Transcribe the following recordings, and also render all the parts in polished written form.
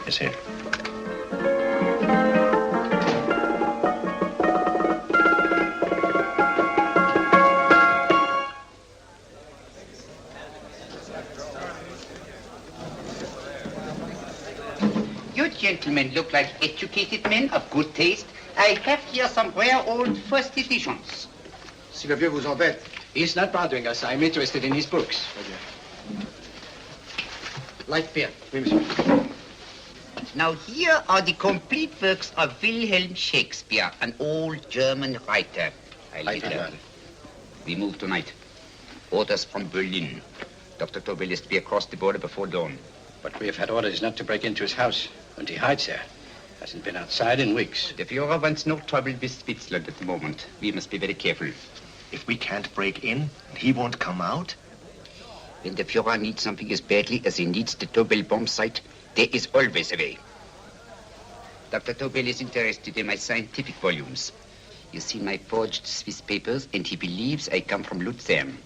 Yes, sir. You gentlemen look like educated men of good taste. I have here some rare old first editions. Si le vieux vous embête. He's not bothering us. I'm interested in his books. Light beer. Oui, monsieur. Now here are the complete works of Wilhelm Shakespeare, an old German writer. We move tonight. Orders from Berlin. Dr. Tobel is to be across the border before dawn. But we have had orders not to break into his house, and he hides there. Hasn't been outside in weeks. The Führer wants no trouble with Switzerland at the moment. We must be very careful. If we can't break in, he won't come out? When the Führer needs something as badly as he needs the Tobel bomb site, there is always a way. Dr. Tobel is interested in my scientific volumes. He's seen my forged Swiss papers, and he believes I come from Lucerne.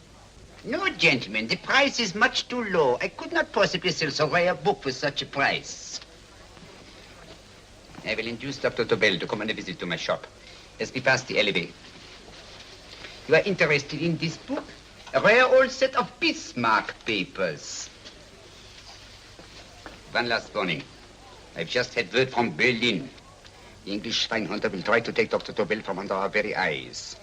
No, gentlemen, the price is much too low. I could not possibly sell so rare a book for such a price. I will induce Dr. Tobel to come on a visit to my shop as we pass the alleyway. You are interested in this book? A rare old set of Bismarck papers. One last warning. I've just had word from Berlin. The English Schweinhunter will try to take Dr. Tobel from under our very eyes.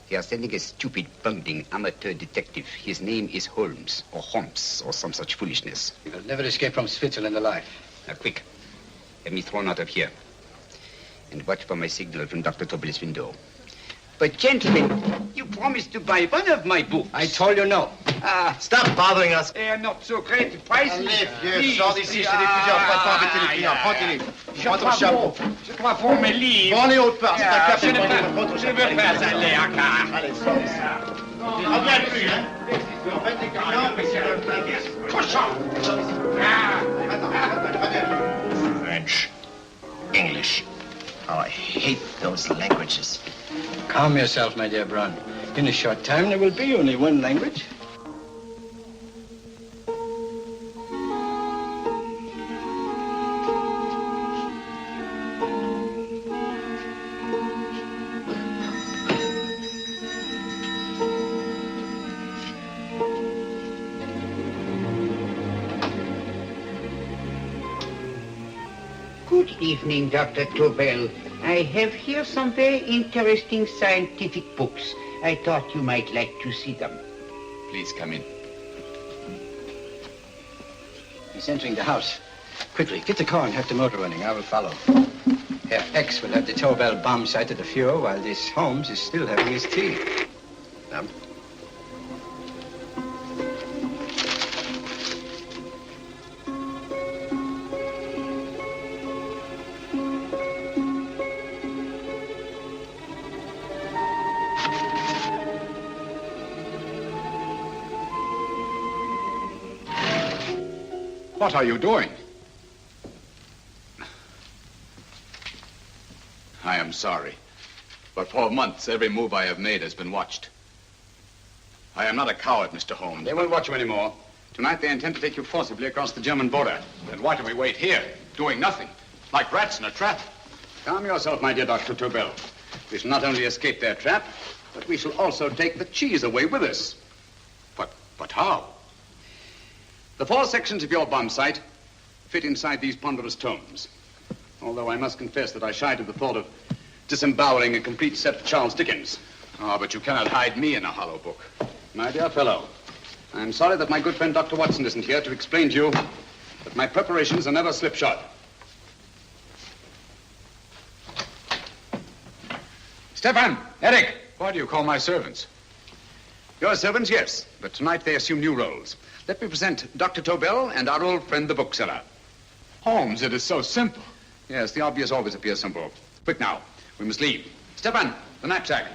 They are sending a stupid, bungling amateur detective. His name is Holmes, or some such foolishness. He will never escape from Switzerland alive. Now, quick. Have me thrown out of here. And watch for my signal from Dr. Tobel's window. But, gentlemen, you promised to buy one of my books. I told you no. Stop bothering us. They are not so great the price. Allez, vieux, sors d'ici, je t'ai dit plusieurs fois de pas embêter les clients. Prends-les. Prends ton chapeau. Je crois pour mes livres. Prends les hautes parts, c'est un café. Je ne veux pas aller à Kaaren. Allez, sors d'ici. Reviens plus, hein. En fait, les clients, mais c'est le plein. Cochon. French. English. Oh, I hate those languages. Calm yourself, my dear Brown. In a short time, there will be only one language. Good evening, Dr. Tobel. I have here some very interesting scientific books. I thought you might like to see them. Please come in. He's entering the house. Quickly, get the car and have the motor running. I will follow. Herr X will have the Tobel bomb site at the Führer while this Holmes is still having his tea. What are you doing? I am sorry, but for months, every move I have made has been watched. I am not a coward, Mr. Holmes. They won't watch you anymore. Tonight, they intend to take you forcibly across the German border. Then why do we wait here, doing nothing, like rats in a trap? Calm yourself, my dear Dr. Tobel. We shall not only escape their trap, but we shall also take the cheese away with us. But how? The 4 sections of your bomb site fit inside these ponderous tomes. Although I must confess that I shied at the thought of disemboweling a complete set of Charles Dickens. Oh, but you cannot hide me in a hollow book. My dear fellow, I'm sorry that my good friend Dr. Watson isn't here to explain to you that my preparations are never slipshod. Stefan! Eric! Why do you call my servants? Your servants, yes, but tonight they assume new roles. Let me present Dr. Tobel and our old friend, the bookseller. Holmes, it is so simple. Yes, the obvious always appears simple. Quick now, we must leave. Stefan, the knapsack.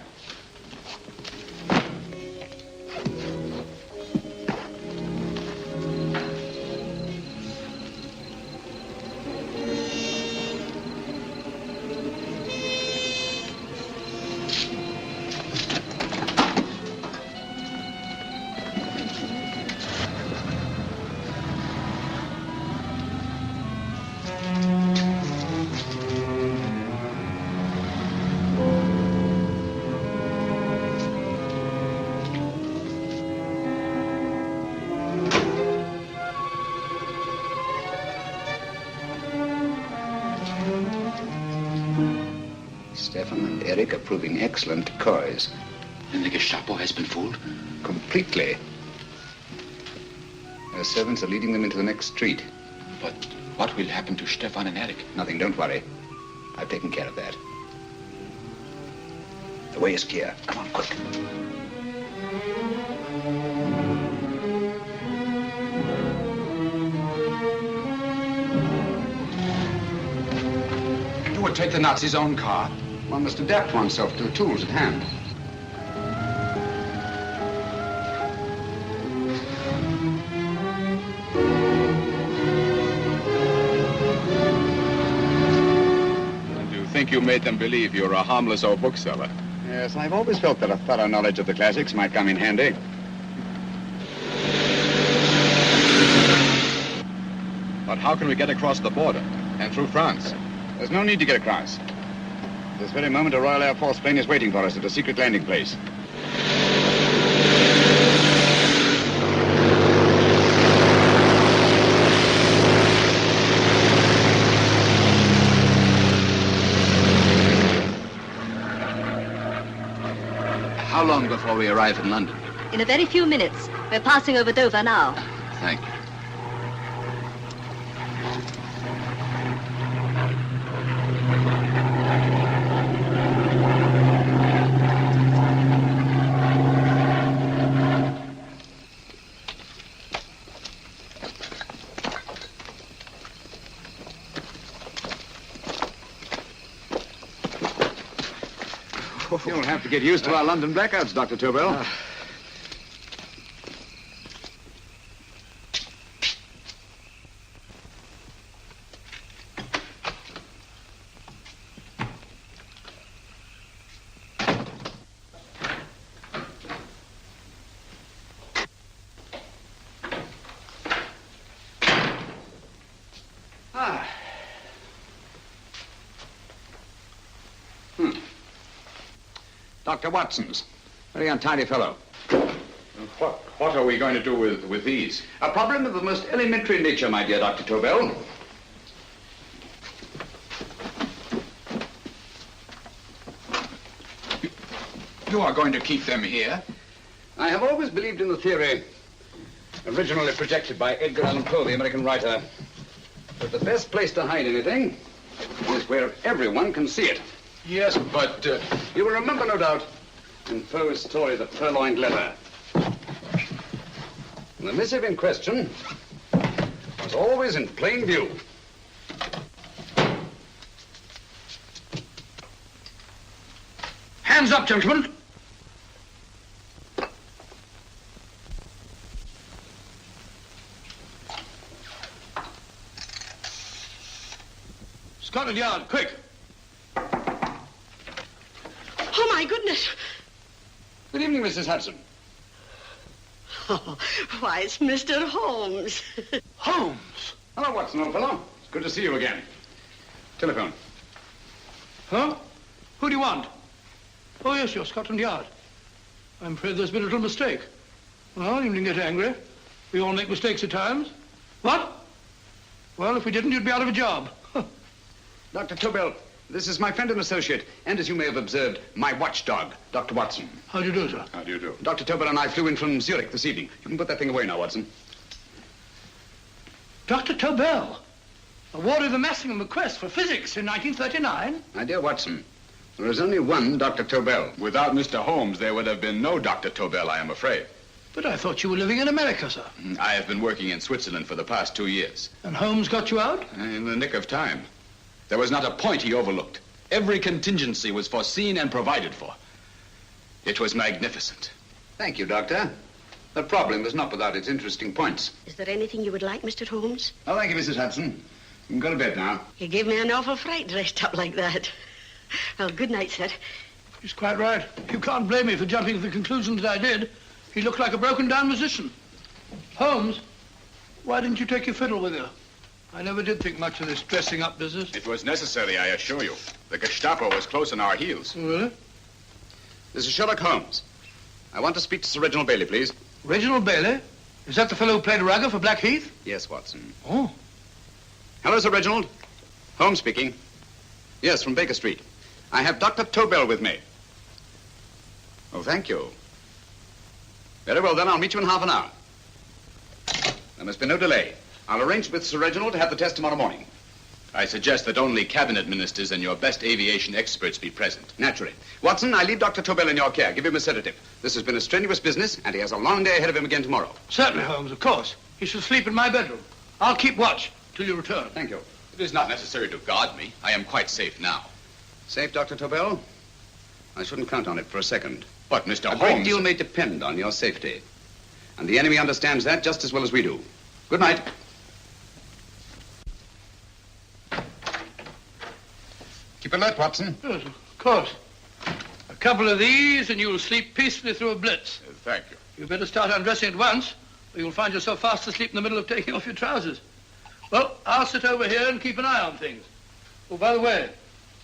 Stefan and Eric are proving excellent decoys. And the Gestapo has been fooled? Completely. Their servants are leading them into the next street. But what will happen to Stefan and Eric? Nothing, don't worry. I've taken care of that. The way is clear. Come on, quick. You would take the Nazis' own car? One must adapt oneself to the tools at hand. You made them believe you're a harmless old bookseller. Yes, I've always felt that a thorough knowledge of the classics might come in handy. But how can we get across the border and through France? There's no need to get across. At this very moment, a Royal Air Force plane is waiting for us at a secret landing place. How long before we arrive in London? In a very few minutes. We're passing over Dover now. Thank you. You'll have to get used to our London blackouts, Dr. Tobel. Dr. Watson's. Very untidy fellow. What are we going to do with these? A problem of the most elementary nature, my dear Dr. Tobel. You are going to keep them here? I have always believed in the theory, originally projected by Edgar Allan Poe, the American writer, that the best place to hide anything is where everyone can see it. Yes, but... You will remember, no doubt, in Poe's story, The Purloined Letter. The missive in question was always in plain view. Hands up, gentlemen. Scotland Yard, quick. Oh, my goodness. Good evening, Mrs. Hudson. Oh, why, it's Mr. Holmes. Holmes? Hello, Watson, old fellow. It's good to see you again. Telephone. Huh? Who do you want? Oh, yes, you're Scotland Yard. I'm afraid there's been a little mistake. Well, you needn't get angry. We all make mistakes at times. What? Well, if we didn't, you'd be out of a job. Dr. Tobel, this is my friend and associate, and as you may have observed, my watchdog, Dr. Watson. How do you do, sir? How do you do? Dr. Tobel and I flew in from Zurich this evening. You can put that thing away now, Watson. Dr. Tobel, awarded the Massingham Bequest for physics in 1939. My dear Watson, there is only one Dr. Tobel. Without Mr. Holmes, there would have been no Dr. Tobel, I am afraid. But I thought you were living in America, sir. I have been working in Switzerland for the past 2 years. And Holmes got you out? In the nick of time. There was not a point he overlooked. Every contingency was foreseen and provided for. It was magnificent. Thank you, Doctor. The problem is not without its interesting points. Is there anything you would like, Mr. Holmes? Oh, thank you, Mrs. Hudson. You can go to bed now. You gave me an awful fright dressed up like that. Well, good night, sir. He's quite right. You can't blame me for jumping to the conclusion that I did. He looked like a broken-down musician. Holmes, why didn't you take your fiddle with you? I never did think much of this dressing-up business. It was necessary, I assure you. The Gestapo was close on our heels. Oh, really? This is Sherlock Holmes. I want to speak to Sir Reginald Bailey, please. Reginald Bailey? Is that the fellow who played Rugger for Blackheath? Yes, Watson. Oh. Hello, Sir Reginald. Holmes speaking. Yes, from Baker Street. I have Dr. Tobel with me. Oh, thank you. Very well, then. I'll meet you in half an hour. There must be no delay. I'll arrange with Sir Reginald to have the test tomorrow morning. I suggest that only cabinet ministers and your best aviation experts be present. Naturally. Watson, I leave Dr. Tobel in your care. Give him a sedative. This has been a strenuous business, and he has a long day ahead of him again tomorrow. Certainly, Holmes, of course. He shall sleep in my bedroom. I'll keep watch till you return. Thank you. It is not necessary to guard me. I am quite safe now. Safe, Dr. Tobel? I shouldn't count on it for a second. But, Mr. A Holmes... great deal may depend on your safety. And the enemy understands that just as well as we do. Good night. Keep alert, Watson. Yes, of course. A couple of these and you'll sleep peacefully through a blitz. Thank you. You'd better start undressing at once, or you'll find yourself fast asleep in the middle of taking off your trousers. Well, I'll sit over here and keep an eye on things. Oh, by the way,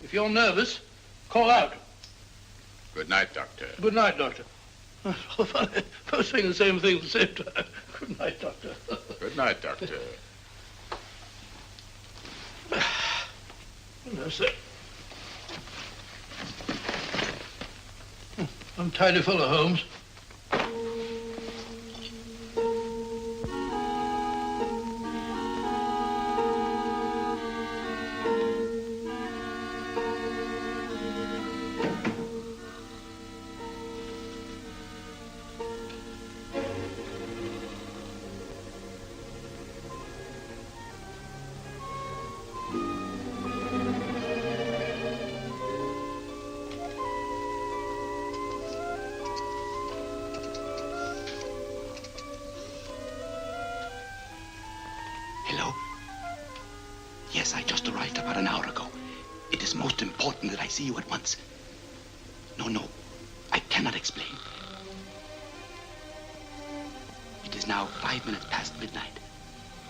if you're nervous, call out. Good night, Doctor. Good night, Doctor. So funny, both saying the same thing at the same time. Good night, Doctor. Good night, Doctor. That's it. Untidy fellow, Holmes. Hello? Yes, I just arrived about an hour ago. It is most important that I see you at once. No, I cannot explain. It is now 5 minutes past midnight.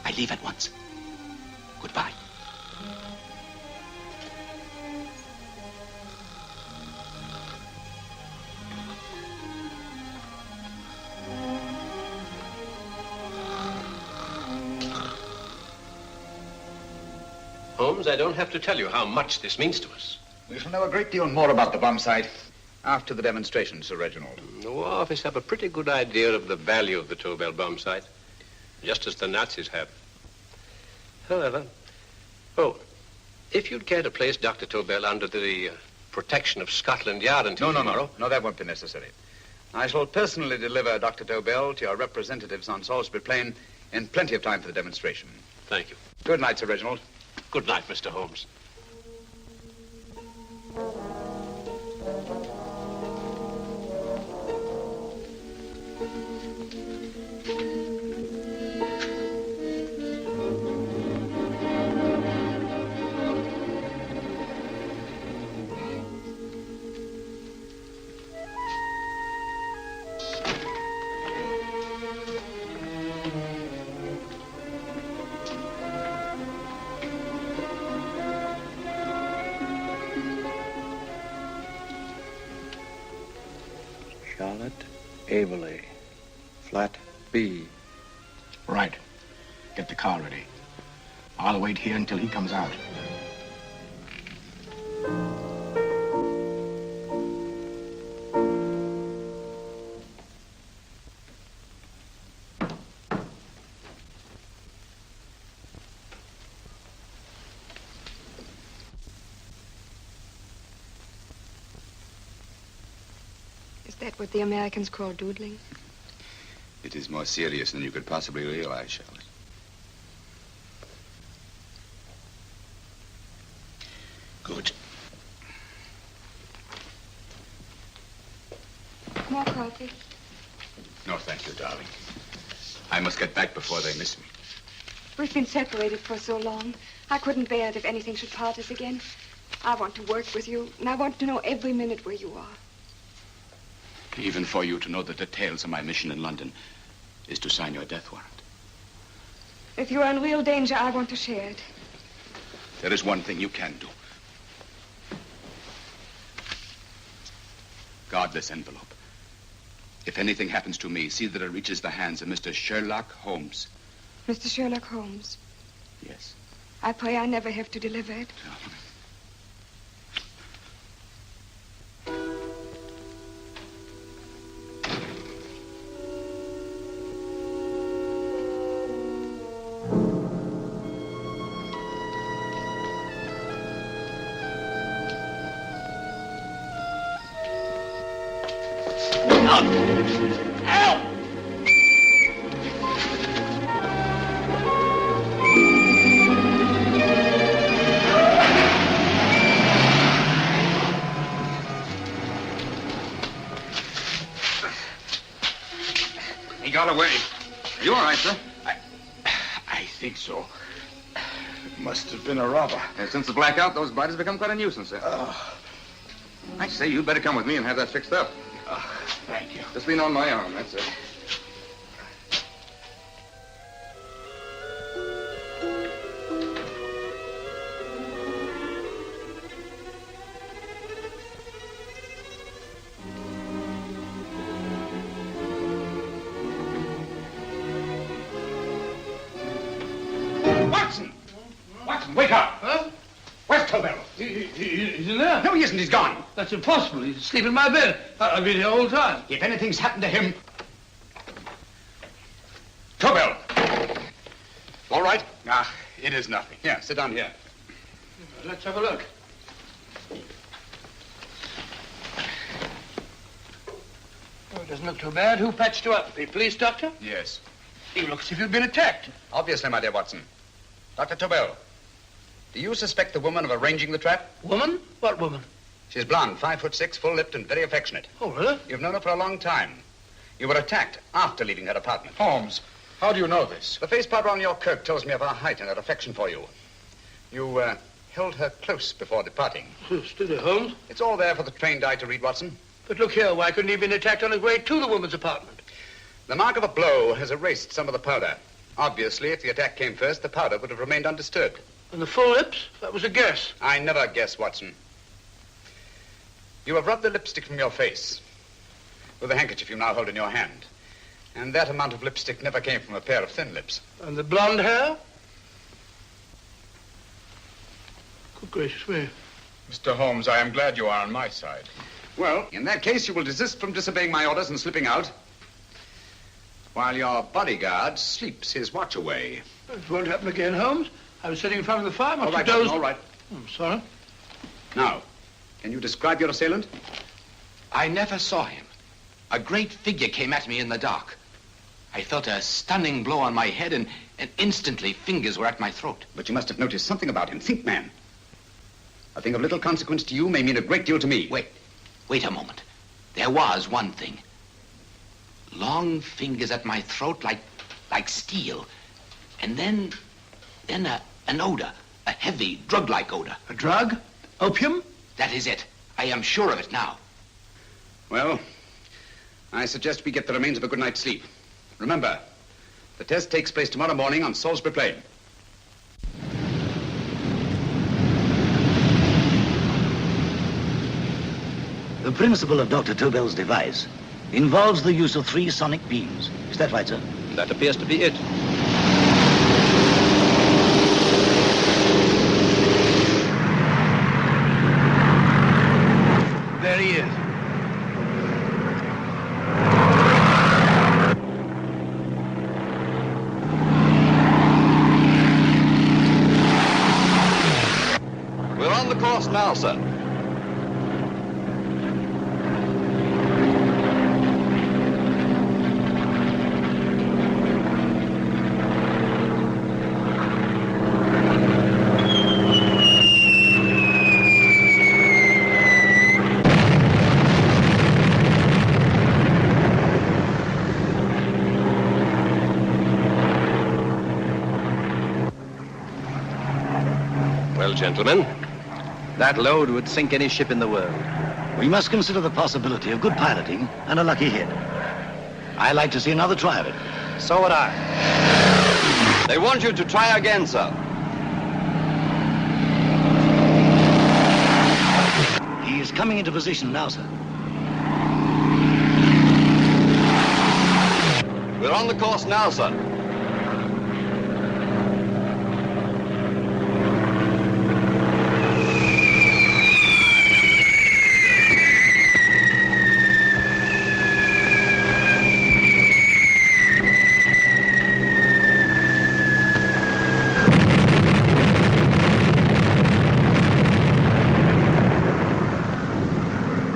I leave at once. Goodbye. Holmes, I don't have to tell you how much this means to us. We shall know a great deal more about the bomb site after the demonstration, Sir Reginald. The War Office have a pretty good idea of the value of the Tobel bomb site, just as the Nazis have. However, if you'd care to place Dr. Tobel under the protection of Scotland Yard until tomorrow... No, that won't be necessary. I shall personally deliver Dr. Tobel to your representatives on Salisbury Plain in plenty of time for the demonstration. Thank you. Good night, Sir Reginald. Good night, Mr. Holmes. Averley. Flat B. Right. Get the car ready. I'll wait here until he comes out. Is that what the Americans call doodling? It is more serious than you could possibly realize, Charlotte. Good. More coffee? No, thank you, darling. I must get back before they miss me. We've been separated for so long. I couldn't bear it if anything should part us again. I want to work with you, and I want to know every minute where you are. Even for you to know the details of my mission in London is to sign your death warrant. If you're in real danger, I want to share it. There is one thing you can do. Guard this envelope. If anything happens to me, see that it reaches the hands of Mr. Sherlock Holmes. Mr. Sherlock Holmes? Yes. I pray I never have to deliver it. Help! He got away. Are you all right, sir? I think so. Must have been a robber. Since the blackout, those blighters have become quite a nuisance, sir. I say, you'd better come with me and have that fixed up. Thank you. Just lean on my arm, that's it. Watson! Watson, wake up! Huh? Where's Tobel? He's in there. No, he isn't. He's gone. That's impossible. He's asleep in my bed. I've been here all the time. If anything's happened to him... Tobel! All right? Ah, it is nothing. Yeah, sit down here. Let's have a look. Oh, it doesn't look too bad. Who patched you up? The police doctor? Yes. You look as if you'd been attacked. Obviously, my dear Watson. Dr. Tobel, do you suspect the woman of arranging the trap? Woman? What woman? She's blonde, 5'6", full-lipped, and very affectionate. Oh, really? You've known her for a long time. You were attacked after leaving her apartment. Holmes, how do you know this? The face powder on your coat tells me of her height and her affection for you. You held her close before departing. Steady, Holmes. It's all there for the trained eye to read, Watson. But look here, why couldn't he have been attacked on his way to the woman's apartment? The mark of a blow has erased some of the powder. Obviously, if the attack came first, the powder would have remained undisturbed. And the full lips? That was a guess. I never guess, Watson. You have rubbed the lipstick from your face with the handkerchief you now hold in your hand. And that amount of lipstick never came from a pair of thin lips. And the blonde hair? Good gracious me. Mr. Holmes, I am glad you are on my side. Well, in that case, you will desist from disobeying my orders and slipping out while your bodyguard sleeps his watch away. It won't happen again, Holmes. I was sitting in front of the fire. All right, Watson, all right. I'm sorry. Now, can you describe your assailant? I never saw him. A great figure came at me in the dark. I felt a stunning blow on my head, and instantly fingers were at my throat. But you must have noticed something about him. Think, man. A thing of little consequence to you may mean a great deal to me. Wait a moment. There was one thing. Long fingers at my throat like steel. And then an odor, a heavy, drug-like odor. A drug? Opium? That is it. I am sure of it now. Well, I suggest we get the remains of a good night's sleep. Remember, the test takes place tomorrow morning on Salisbury Plain. The principle of Dr. Tobel's device involves the use of 3 sonic beams. Is that right, sir? That appears to be it. There he is. We're on the course now, sir. Well, gentlemen, that load would sink any ship in the world. We must consider the possibility of good piloting and a lucky hit. I like to see another try of it. So would I. They want you to try again, sir. He is coming into position now, sir. We're on the course now, sir.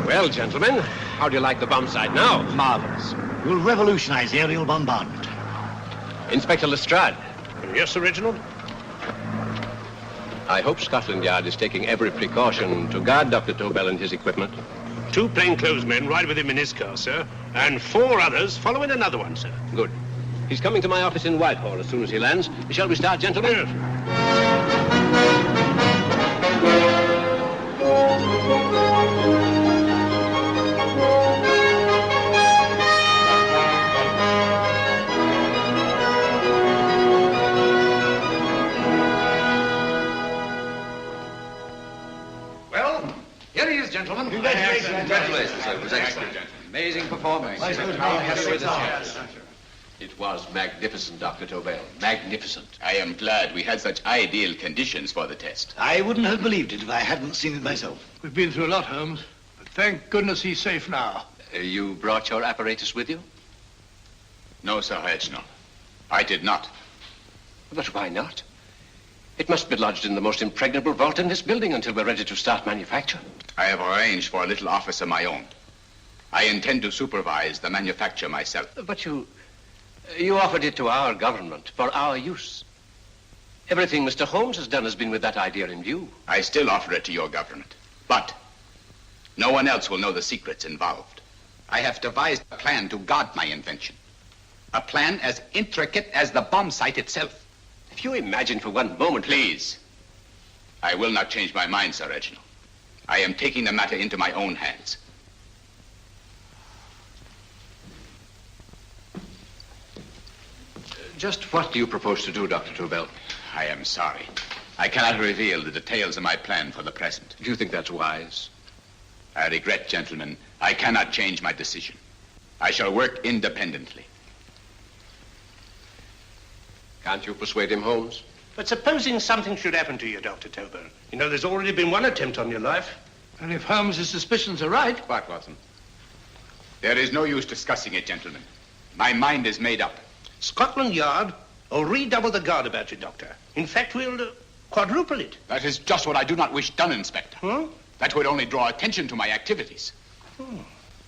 Well, gentlemen, How do you like the bomb site now? Marvelous. You'll revolutionize aerial bombardment. Inspector Lestrade. Yes, Sir Reginald? I hope Scotland Yard is taking every precaution to guard Dr. Tobel and his equipment. 2 plainclothes men ride with him in his car, sir, and 4 others follow in another one, sir. Good. He's coming to my office in Whitehall as soon as he lands. Shall we start, gentlemen? Yes. Well, here he is, gentlemen. Congratulations, sir. It was excellent. Amazing performance. It was magnificent, Dr. Tobel. Magnificent. I am glad we had such ideal conditions for the test. I wouldn't have believed it if I hadn't seen it myself. We've been through a lot, Holmes, but thank goodness he's safe now. You brought your apparatus with you? No, Sir Reginald. I did not. But why not? It must be lodged in the most impregnable vault in this building until we're ready to start manufacture. I have arranged for a little office of my own. I intend to supervise the manufacture myself. But you offered it to our government for our use. Everything Mr. Holmes has done has been with that idea in view. I still offer it to your government. But no one else will know the secrets involved. I have devised a plan to guard my invention. A plan as intricate as the bomb site itself. If you imagine for one moment... Please. I will not change my mind, Sir Reginald. I am taking the matter into my own hands. Just what do you propose to do, Dr. Tobel? I am sorry. I cannot reveal the details of my plan for the present. Do you think that's wise? I regret, gentlemen, I cannot change my decision. I shall work independently. Can't you persuade him, Holmes? But supposing something should happen to you, Dr. Tobel. You know, there's already been one attempt on your life. And if Holmes' suspicions are right... Quiet, Watson. There is no use discussing it, gentlemen. My mind is made up. Scotland Yard will redouble the guard about you, Doctor. In fact, we'll quadruple it. That is just what I do not wish done, Inspector. Huh? That would only draw attention to my activities.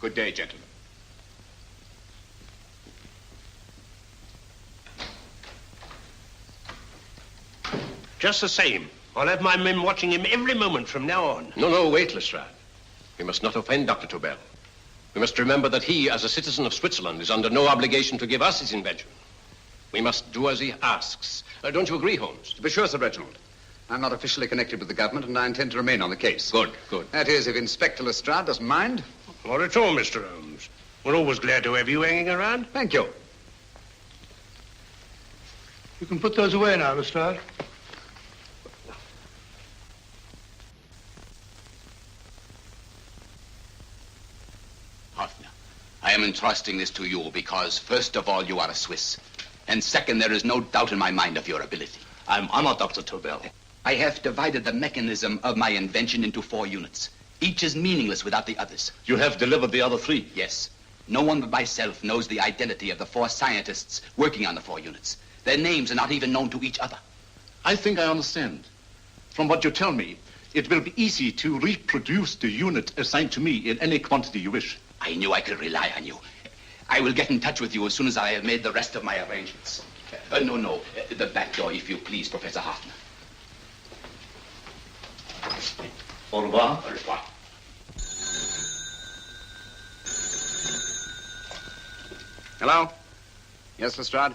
Good day, gentlemen. Just the same, I'll have my men watching him every moment from now on. No, wait, Lestrade. We must not offend Dr. Tobel. We must remember that he, as a citizen of Switzerland, is under no obligation to give us his invention. We must do as he asks. Don't you agree, Holmes? To be sure, Sir Reginald. I'm not officially connected with the government, and I intend to remain on the case. Good. That is, if Inspector Lestrade doesn't mind. Not at all, Mr. Holmes. We're always glad to have you hanging around. Thank you. You can put those away now, Lestrade. I am entrusting this to you because, first of all, you are a Swiss. And second, there is no doubt in my mind of your ability. I'm honored, Dr. Tobel. I have divided the mechanism of my invention into 4 units. Each is meaningless without the others. You have delivered the other 3? Yes. No one but myself knows the identity of the 4 scientists working on the 4 units. Their names are not even known to each other. I think I understand. From what you tell me, it will be easy to reproduce the unit assigned to me in any quantity you wish. I knew I could rely on you. I will get in touch with you as soon as I have made the rest of my arrangements. No. The back door, if you please, Professor Hoffner. Au revoir. Au revoir. Hello? Yes, Lestrade?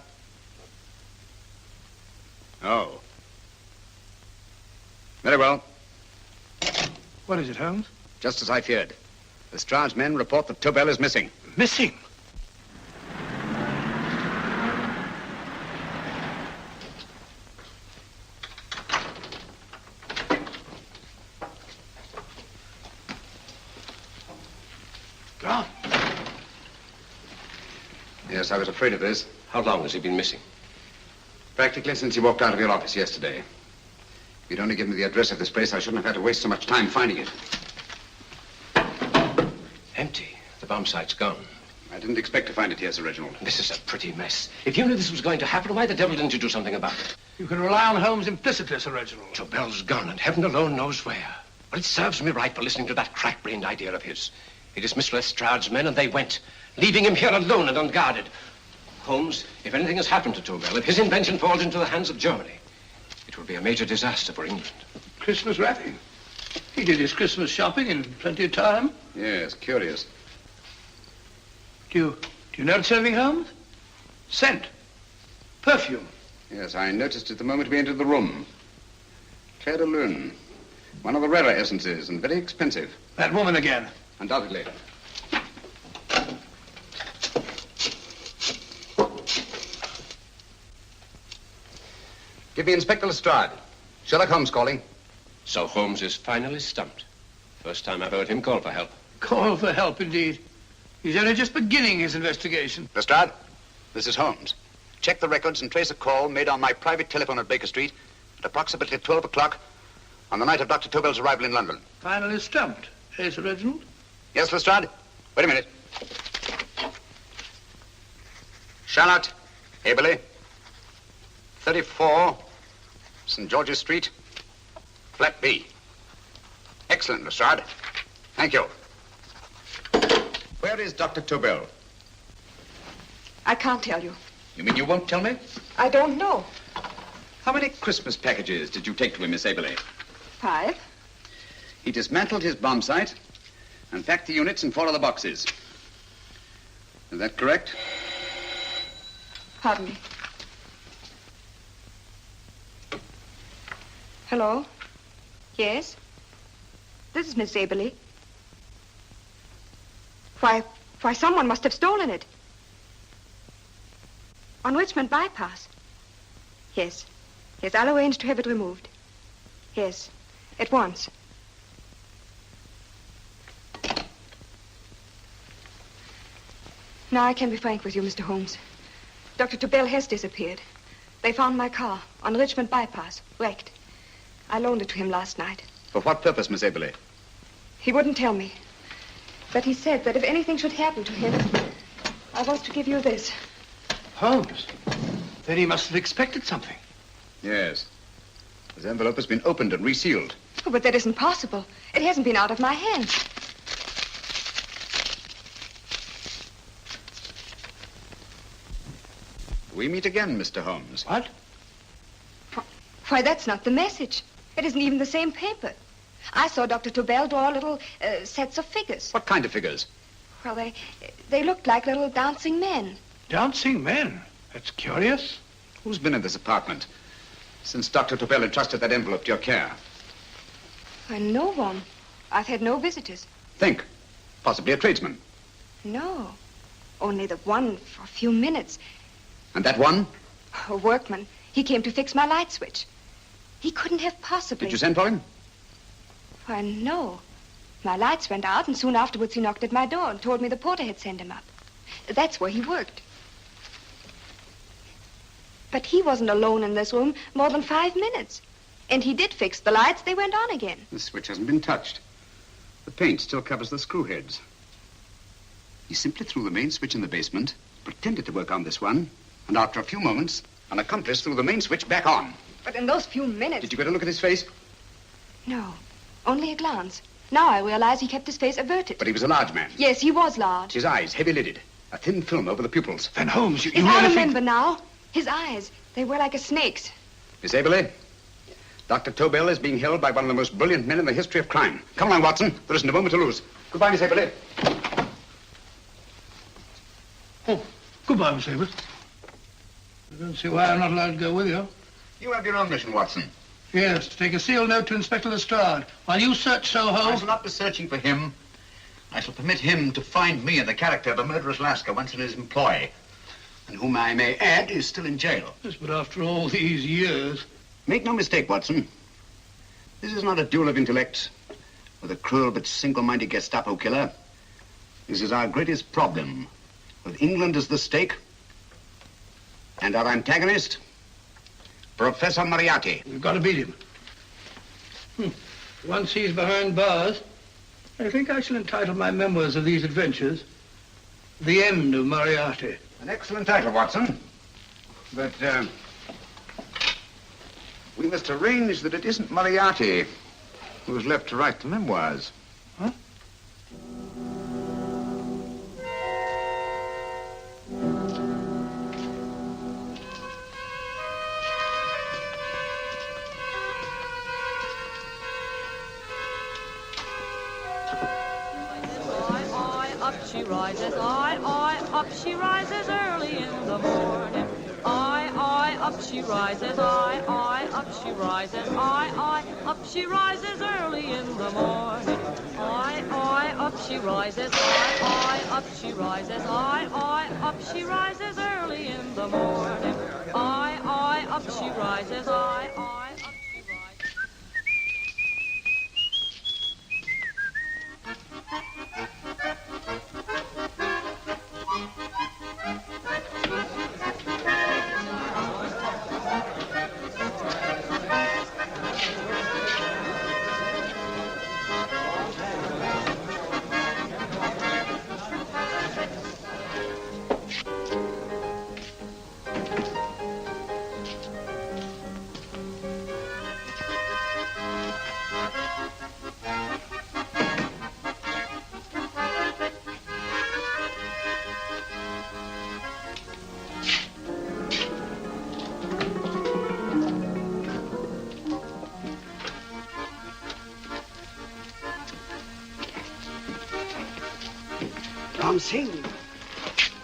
Oh. Very well. What is it, Holmes? Just as I feared. Lestrade's men report that Tobel is missing. Missing? Gone. Yes, I was afraid of this. How long has he been missing? Practically since he walked out of your office yesterday. If you'd only given me the address of this place, I shouldn't have had to waste so much time finding it. Empty. The bomb site's gone. I didn't expect to find it here, Sir Reginald. This is a pretty mess. If you knew this was going to happen, why the devil didn't you do something about it? You can rely on Holmes implicitly, Sir Reginald. Tobel's gone, and heaven alone knows where. Well, it serves me right for listening to that crack-brained idea of his. He dismissed Lestrade's men and they went, leaving him here alone and unguarded. Holmes, if anything has happened to Tobel, if his invention falls into the hands of Germany, it will be a major disaster for England. Christmas wrapping. He did his Christmas shopping in plenty of time. Yes, curious. Do you notice anything, Holmes? Scent. Perfume. Yes, I noticed it the moment we entered the room. Clair de Lune. One of the rarer essences and very expensive. That woman again. Undoubtedly. Give me Inspector Lestrade. Sherlock Holmes calling. So Holmes is finally stumped. First time I've heard him call for help. Call for help, indeed. He's only just beginning his investigation. Lestrade, this is Holmes. Check the records and trace a call made on my private telephone at Baker Street at approximately 12 o'clock on the night of Dr. Tobel's arrival in London. Finally stumped. Eh, Sir Reginald? Yes, Lestrade? Wait a minute. Charlotte, Aberley, 34, St. George's Street, flat B. Excellent, Lestrade. Thank you. Where is Dr. Tobel? I can't tell you. You mean you won't tell me? I don't know. How many Christmas packages did you take to him, Miss Aberley? 5. He dismantled his bomb site and packed the units in 4 other boxes. Is that correct? Pardon me. Hello? Yes? This is Miss Aberley. Why, someone must have stolen it. On Richmond Bypass. Yes. Yes, I'll arrange to have it removed. Yes, at once. Now I can be frank with you, Mr. Holmes. Dr. Tobel has disappeared. They found my car on Richmond Bypass, wrecked. I loaned it to him last night. For what purpose, Miss Aberley? He wouldn't tell me. But he said that if anything should happen to him, I was to give you this. Holmes? Then he must have expected something. Yes. His envelope has been opened and resealed. Oh, but that isn't possible. It hasn't been out of my hands. We meet again, Mr. Holmes. What? Why, that's not the message. It isn't even the same paper. I saw Dr. Tobel draw little sets of figures. What kind of figures? Well, they looked like little dancing men. Dancing men? That's curious. Who's been in this apartment since Dr. Tobel entrusted that envelope to your care? Why, no one. I've had no visitors. Think. Possibly a tradesman. No. Only the one for a few minutes. And that one? A workman. He came to fix my light switch. He couldn't have possibly... Did you send for him? Why, no. My lights went out, and soon afterwards he knocked at my door and told me the porter had sent him up. That's where he worked. But he wasn't alone in this room more than 5 minutes. And he did fix the lights. They went on again. The switch hasn't been touched. The paint still covers the screw heads. He simply threw the main switch in the basement, pretended to work on this one, and after a few moments, an accomplice threw the main switch back on. But in those few minutes... Did you get a look at his face? No, only a glance. Now I realize he kept his face averted. But he was a large man. Yes, he was large. His eyes heavy-lidded. A thin film over the pupils. Van Holmes, you Yes, really I think... remember now. His eyes, they were like a snake's. Miss Aberley, Dr. Tobel is being held by one of the most brilliant men in the history of crime. Come along, Watson. There isn't a moment to lose. Goodbye, Miss Aberley. Oh, goodbye, Miss Aberley. I don't see why I'm not allowed to go with you. You have your own mission, Watson. Yes, to take a sealed note to Inspector Lestrade. While you search Soho... I shall not be searching for him. I shall permit him to find me in the character of a murderous Lascar once in his employ, and whom I may add is still in jail. Yes, but after all these years... Make no mistake, Watson. This is not a duel of intellects with a cruel but single-minded Gestapo killer. This is our greatest problem, with England as the stake, and our antagonist, Professor Moriarty. We've got to beat him. Once he's behind bars, I think I shall entitle my memoirs of these adventures, The End of Moriarty. An excellent title, Watson. But, we must arrange that it isn't Moriarty who's left to write the memoirs. Huh? she rises, I, up she rises early in the morning. I, up she rises, I, up she rises, I, up she rises early in the morning. I, up she rises, I, up she rises, I, up she rises early in the morning. I, up she rises, I, up she rises.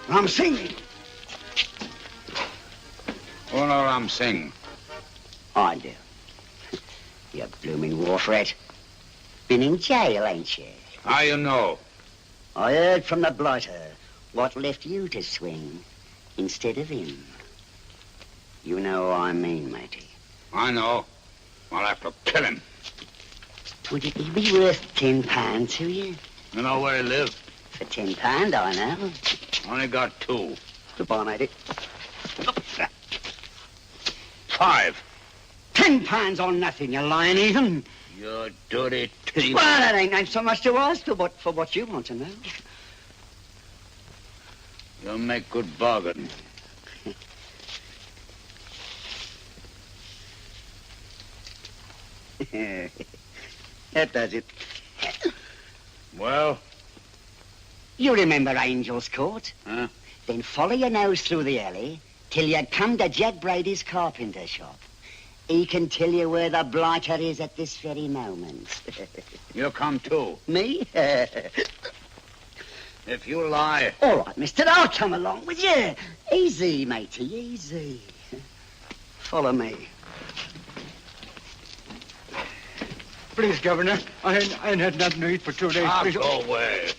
Ram Singh. Oh, no, Ram Singh. I do. You blooming war threat. Been in jail, ain't you? How you know? I heard from the blighter what left you to swing instead of him. You know what I mean, matey. I know. I'll have to kill him. Would it be worth £10 to you? You know where he lives? For £10, I know. Only got 2. Goodbye, matey. 5. £10 on nothing, you lying heathen. You dirty thief. Well, that ain't so much to ask for what you want to know. You make good bargain. That does it. Well? You remember Angel's Court? Huh? Then follow your nose through the alley till you come to Jack Brady's carpenter shop. He can tell you where the blighter is at this very moment. You come too. Me? If you lie... All right, mister, I'll come along with you. Easy, matey, easy. Follow me. Please, Governor, I ain't had nothing to eat for 2 days. Please. Go away.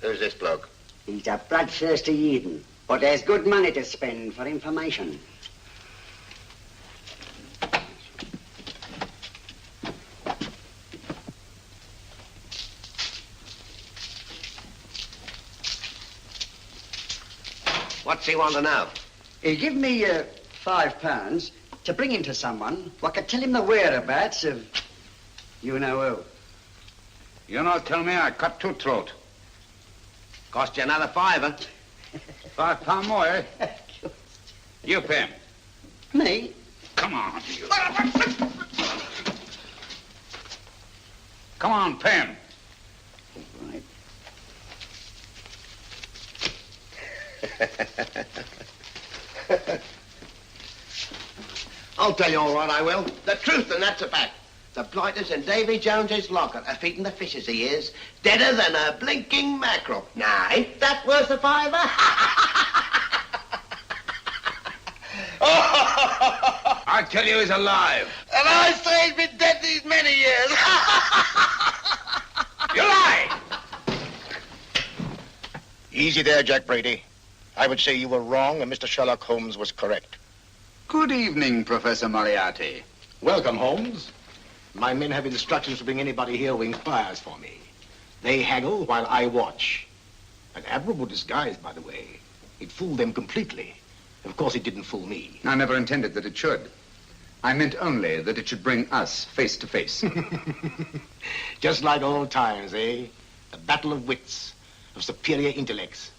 Who's this bloke? He's a bloodthirsty heathen, but there's good money to spend for information. What's he want to know? He give me £5 to bring him to someone what could tell him the whereabouts of you know who. You not tell me I cut 2 throat. Cost you another £5. £5 more, eh? You pay him. Me? Come on, you. Come on, pay him. Right. I'll tell you all right, I will. The truth, and that's a fact. The blighters in Davy Jones's locker are feeding the fishes he is, deader than a blinking mackerel. Now, ain't that worth a £5? I tell you he's alive. And I say he's been dead these many years. You lie! Easy there, Jack Brady. I would say you were wrong and Mr. Sherlock Holmes was correct. Good evening, Professor Moriarty. Welcome, Holmes. My men have instructions to bring anybody here who inquires for me. They haggle while I watch. An admirable disguise, by the way. It fooled them completely. Of course, it didn't fool me. I never intended that it should. I meant only that it should bring us face to face. Just like old times, eh? A battle of wits, of superior intellects.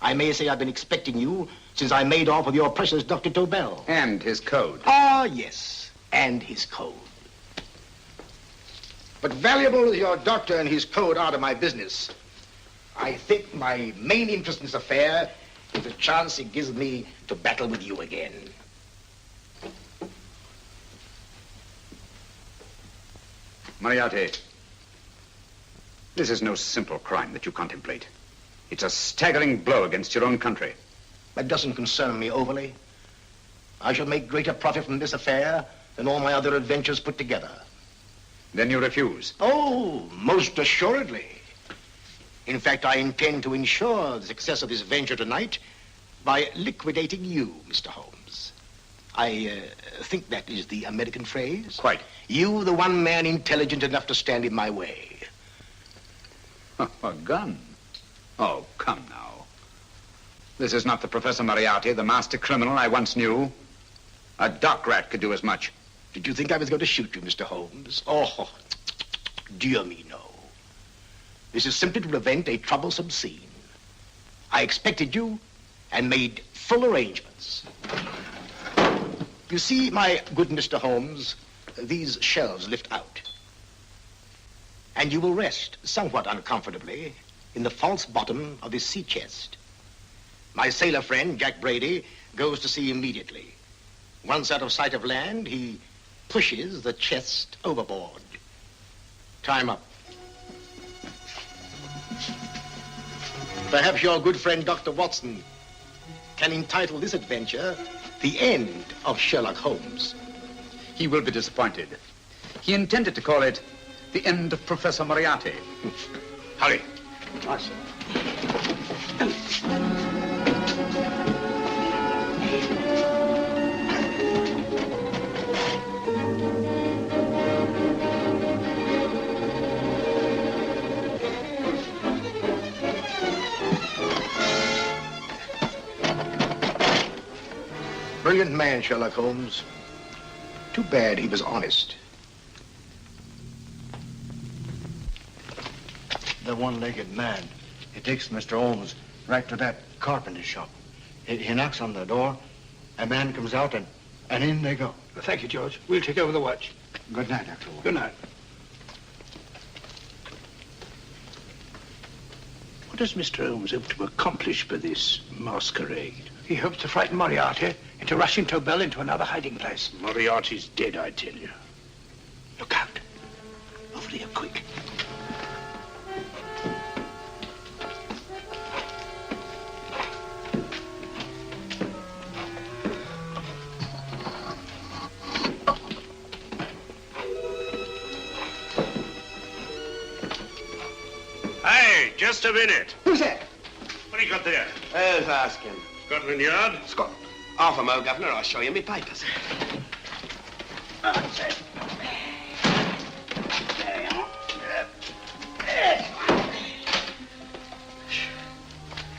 I may say I've been expecting you since I made off with your precious Dr. Tobel. And his code. Ah, yes, and his code. But valuable as your doctor and his code are to my business, I think my main interest in this affair is the chance it gives me to battle with you again. Moriarty, this is no simple crime that you contemplate. It's a staggering blow against your own country. That doesn't concern me overly. I shall make greater profit from this affair than all my other adventures put together. Then you refuse? Oh, most assuredly. In fact, I intend to ensure the success of this venture tonight by liquidating you, Mr. Holmes. I think that is the American phrase. Quite. You, the one man intelligent enough to stand in my way. A gun? Oh, come now. This is not the Professor Moriarty, the master criminal I once knew. A dock rat could do as much. Did you think I was going to shoot you, Mr. Holmes? Oh, dear me, no. This is simply to prevent a troublesome scene. I expected you and made full arrangements. You see, my good Mr. Holmes, these shelves lift out. And you will rest somewhat uncomfortably in the false bottom of this sea chest. My sailor friend, Jack Brady, goes to sea immediately. Once out of sight of land, he pushes the chest overboard. Time up. Perhaps your good friend, Dr. Watson, can entitle this adventure The End of Sherlock Holmes. He will be disappointed. He intended to call it The End of Professor Moriarty. Hurry. Yes. Brilliant man, Sherlock Holmes. Too bad he was honest. The one-legged man. He takes Mr. Holmes right to that carpenter shop. He knocks on the door. A man comes out and in they go. Thank you, George. We'll take over the watch. Good night, Dr. Holmes. Good night. What does Mr. Holmes hope to accomplish by this masquerade? He hopes to frighten Moriarty into rushing Tobel into another hiding place. Moriarty's dead, I tell you. Look out. Over here, quick. Hey, just a minute. Who's that? What do you got there? Who's asking? Scotland Yard? Scotland. Half a mo, Governor. I'll show you me papers.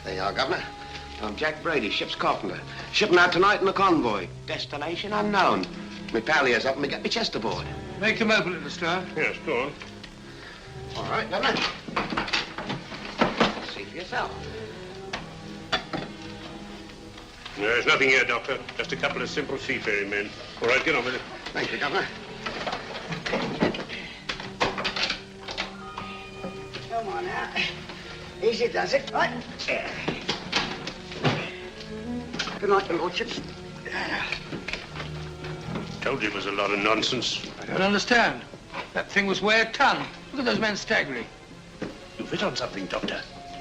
There you are, Governor. I'm Jack Brady, ship's carpenter. Shipping out tonight in a convoy. Destination unknown. My pal here's up and me get me chest aboard. Make them open it, Mr. Yes, go on. All right, Governor. See for yourself. There's nothing here, Doctor. Just a couple of simple seafaring men. All right, get on with it. Thank you, Governor. Come on now. Easy does it. Right. Good night, your lordships. Told you it was a lot of nonsense. I don't understand. That thing was way a ton. Look at those men staggering. You've hit on something, Doctor.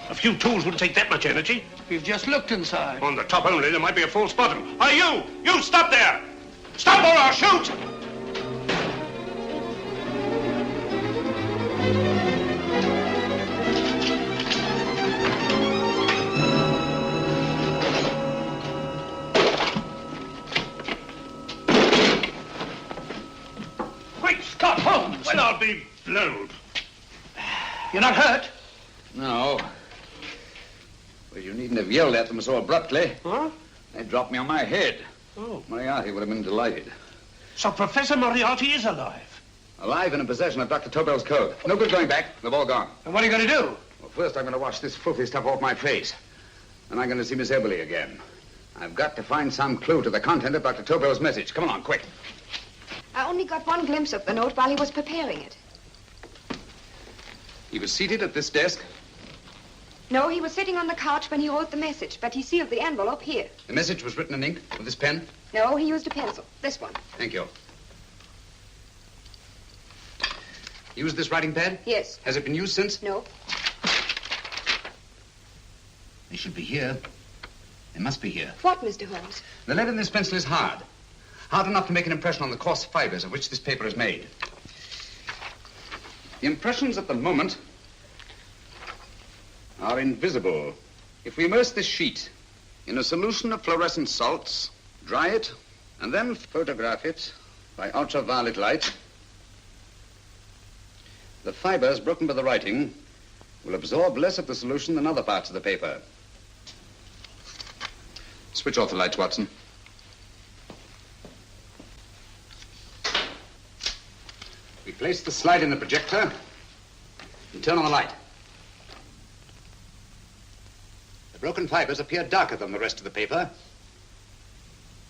A few tools wouldn't take that much energy. We've just looked inside. On the top only, there might be a false bottom. Hey, you! You stop there! Stop or I'll shoot! Great Scott, Holmes! Well, I'll be blowed. You're not hurt? No. Well, you needn't have yelled at them so abruptly. Huh? They dropped me on my head. Oh. Moriarty would have been delighted. So Professor Moriarty is alive? Alive and in possession of Dr. Tobel's code. No good going back. They've all gone. And what are you going to do? Well, first I'm going to wash this filthy stuff off my face. And I'm going to see Miss Eberly again. I've got to find some clue to the content of Dr. Tobel's message. Come along, quick. I only got one glimpse of the note while he was preparing it. He was seated at this desk. No, he was sitting on the couch when he wrote the message, but he sealed the envelope here. The message was written in ink with this pen? No, he used a pencil. This one. Thank you. Used this writing pad? Yes. Has it been used since? No. They should be here. They must be here. What, Mr. Holmes? The lead in this pencil is hard. Hard enough to make an impression on the coarse fibers of which this paper is made. The impressions at the moment are invisible. If we immerse this sheet in a solution of fluorescent salts, dry it, and then photograph it by ultraviolet light, the fibers broken by the writing will absorb less of the solution than other parts of the paper. Switch off the lights, Watson. We place the slide in the projector and turn on the light. The broken fibers appear darker than the rest of the paper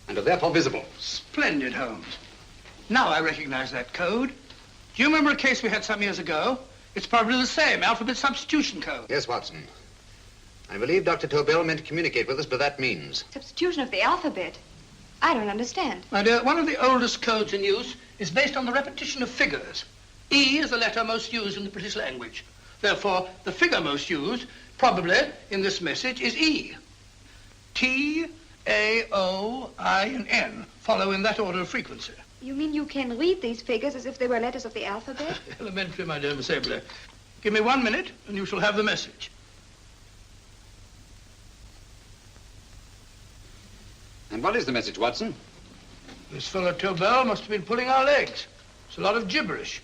and are therefore visible. Splendid, Holmes. Now I recognize that code. Do you remember a case we had some years ago? It's probably the same, alphabet substitution code. Yes, Watson. I believe Dr. Tobel meant to communicate with us by that means. Substitution of the alphabet? I don't understand. My dear, one of the oldest codes in use is based on the repetition of figures. E is the letter most used in the British language. Therefore, the figure most used, probably in this message, is E. T, A, O, I, and N follow in that order of frequency. You mean you can read these figures as if they were letters of the alphabet? Elementary, my dear Miss Abler. Give me 1 minute, and you shall have the message. And what is the message, Watson? This fellow Tobel must have been pulling our legs. It's a lot of gibberish.